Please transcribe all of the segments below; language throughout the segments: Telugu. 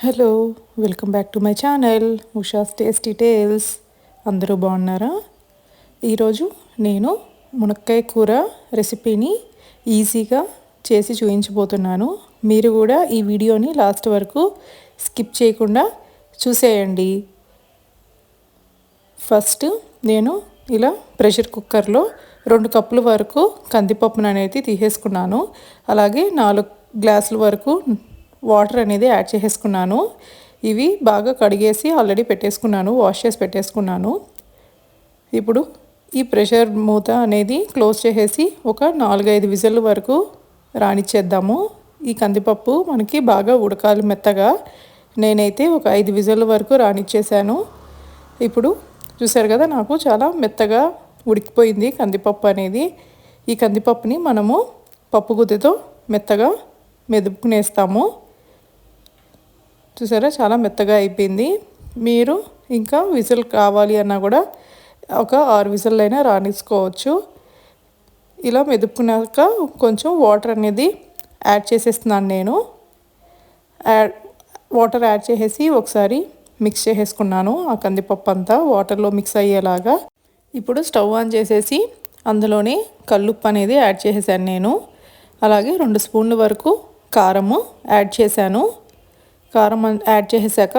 Hello, welcome back to my channel Usha's tasty tales. అందరూ బాగున్నారా? ఈరోజు నేను మునక్కాయ కూర రెసిపీని ఈజీగా చేసి చూపించబోతున్నాను. మీరు కూడా ఈ వీడియోని లాస్ట్ వరకు స్కిప్ చేయకుండా చూసేయండి. ఫస్ట్ నేను ఇలా ప్రెషర్ కుక్కర్లో 2 కప్పుల వరకు కందిపప్పును అనేది తీసేసుకున్నాను. అలాగే 4 గ్లాసుల వరకు వాటర్ అనేది యాడ్ చేసేసుకున్నాను. ఇవి బాగా కడిగేసి ఆల్రెడీ పెట్టేసుకున్నాను, వాష్ చేసి పెట్టేసుకున్నాను. ఇప్పుడు ఈ ప్రెషర్ మూత అనేది క్లోజ్ చేసేసి ఒక 4-5 విజిల్ వరకు రానిచ్చేద్దాము. ఈ కందిపప్పు మనకి బాగా ఉడకాలి మెత్తగా. నేనైతే ఒక 5 విజిల్ వరకు రానిచ్చేసాను. ఇప్పుడు చూసారు కదా, నాకు చాలా మెత్తగా ఉడికిపోయింది కందిపప్పు అనేది. ఈ కందిపప్పుని మనము పప్పు గుత్తితో మెత్తగా మెదుపుకునేస్తాము. చూసారా, చాలా మెత్తగా అయిపోయింది. మీరు ఇంకా విజిల్ కావాలి అన్నా కూడా ఒక 6 విజిల్ అయినా రానిచ్చుకోవచ్చు. ఇలా మెదుపుకున్నాక కొంచెం వాటర్ అనేది యాడ్ చేసేస్తున్నాను నేను. వాటర్ యాడ్ చేసేసి ఒకసారి మిక్స్ చేసేసుకున్నాను. ఆ కందిపప్పు అంతా వాటర్లో మిక్స్ అయ్యేలాగా. ఇప్పుడు స్టవ్ ఆన్ చేసేసి అందులోనే కల్లుప్పు అనేది యాడ్ చేసేసాను నేను. అలాగే 2 స్పూన్ల వరకు కారము యాడ్ చేశాను. కారం యాడ్ చేసాక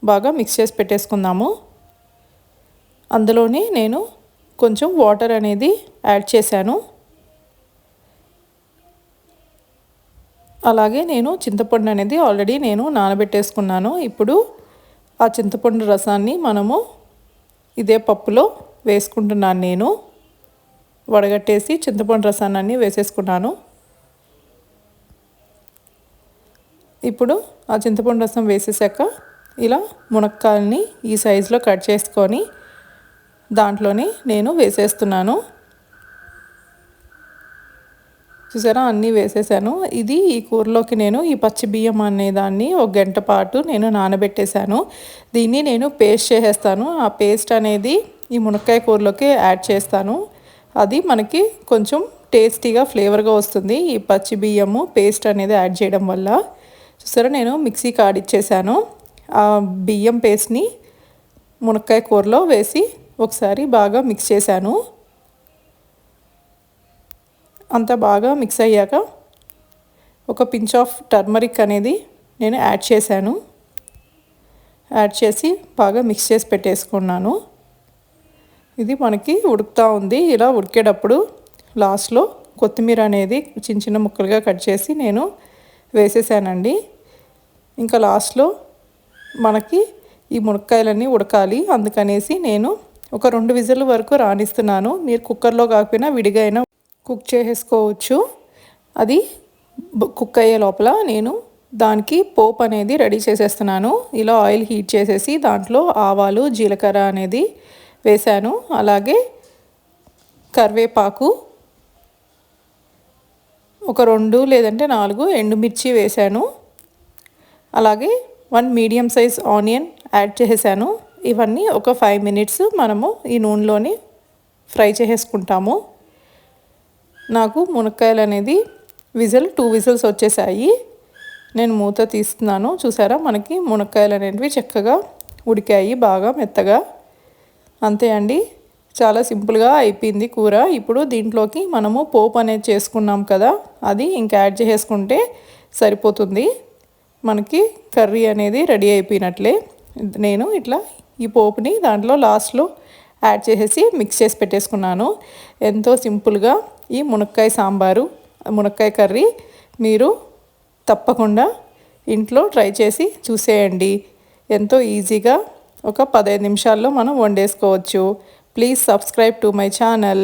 బాగా మిక్స్ చేసి పెట్టేసుకుందాము. అందులోనే నేను కొంచెం వాటర్ అనేది యాడ్ చేశాను. అలాగే నేను చింతపండు అనేది ఆల్రెడీ నేను నానబెట్టేసుకున్నాను. ఇప్పుడు ఆ చింతపండు రసాన్ని మనము ఇదే పప్పులో వేసుకుంటున్నాను. నేను వడగట్టేసి చింతపండు రసాన్ని వేసేసుకున్నాను. ఇప్పుడు ఆ చింతపండు రసం వేసేసాక ఇలా మునక్కాయల్ని ఈ సైజులో కట్ చేసుకొని దాంట్లోనే నేను వేసేస్తున్నాను. చూసారా, అన్నీ వేసేసాను. ఈ కూరలోకి నేను ఈ పచ్చి బియ్యం అనే దాన్ని 1 గంట పాటు నేను నానబెట్టేశాను. దీన్ని నేను పేస్ట్ చేసేస్తాను. ఆ పేస్ట్ అనేది ఈ మునక్కాయ కూరలోకి యాడ్ చేస్తాను. అది మనకి కొంచెం టేస్టీగా ఫ్లేవర్గా వస్తుంది ఈ పచ్చి బియ్యము పేస్ట్ అనేది యాడ్ చేయడం వల్ల. చూసారా, నేను మిక్సీకి ఆడిచ్చేసాను. ఆ బియ్యం పేస్ట్ని మునక్కాయ కూరలో వేసి ఒకసారి బాగా మిక్స్ చేశాను. అంతా బాగా మిక్స్ అయ్యాక ఒక పించ్ ఆఫ్ టర్మరిక్ అనేది నేను యాడ్ చేశాను. యాడ్ చేసి బాగా మిక్స్ చేసి పెట్టేసుకున్నాను. ఇది మనకి ఉడుకుతూ ఉంది. ఇలా ఉడికేటప్పుడు లాస్ట్లో కొత్తిమీర అనేది చిన్న చిన్న ముక్కలుగా కట్ చేసి నేను వేసేసానండి. ఇంకా లాస్ట్లో మనకి ఈ మునక్కాయలన్నీ ఉడకాలి, అందుకనేసి నేను ఒక 2 విజిల్ వరకు రానిస్తున్నాను. మీరు కుక్కర్లో కాకపోయినా విడిగా అయినా కుక్ చేసేసుకోవచ్చు. అది కుక్ అయ్యే లోపల నేను దానికి పోపు అనేది రెడీ చేసేస్తున్నాను. ఇలా ఆయిల్ హీట్ చేసేసి దాంట్లో ఆవాలు, జీలకర్ర అనేది వేశాను. అలాగే కరివేపాకు, ఒక 2 లేదంటే 4 ఎండుమిర్చి వేశాను. అలాగే 1 మీడియం సైజ్ ఆనియన్ యాడ్ చేసేసాను. ఇవన్నీ ఒక 5 మినిట్స్ మనము ఈ నూనెలోని ఫ్రై చేసేసుకుంటాము. నాకు మునక్కాయలు అనేది 2 విజిల్స్ వచ్చేసాయి. నేను మూత తీస్తున్నాను. చూసారా, మనకి మునక్కాయలు అనేవి చక్కగా ఉడికాయి బాగా మెత్తగా. అంతే అండి, చాలా సింపుల్గా అయిపోయింది కూర. ఇప్పుడు దీంట్లోకి మనము పోపు అనేది చేసుకున్నాం కదా, అది ఇంకా యాడ్ చేసుకుంటే సరిపోతుంది. మనకి కర్రీ అనేది రెడీ అయిపోయినట్లే. నేను ఇట్లా ఈ పోపుని దాంట్లో లాస్ట్లో యాడ్ చేసేసి మిక్స్ చేసి పెట్టేసుకున్నాను. ఎంతో సింపుల్గా ఈ మునక్కాయ సాంబారు, మునక్కాయ కర్రీ మీరు తప్పకుండా ఇంట్లో ట్రై చేసి చూసేయండి. ఎంతో ఈజీగా ఒక 15 నిమిషాల్లో మనం వండేసుకోవచ్చు. Please subscribe to my channel.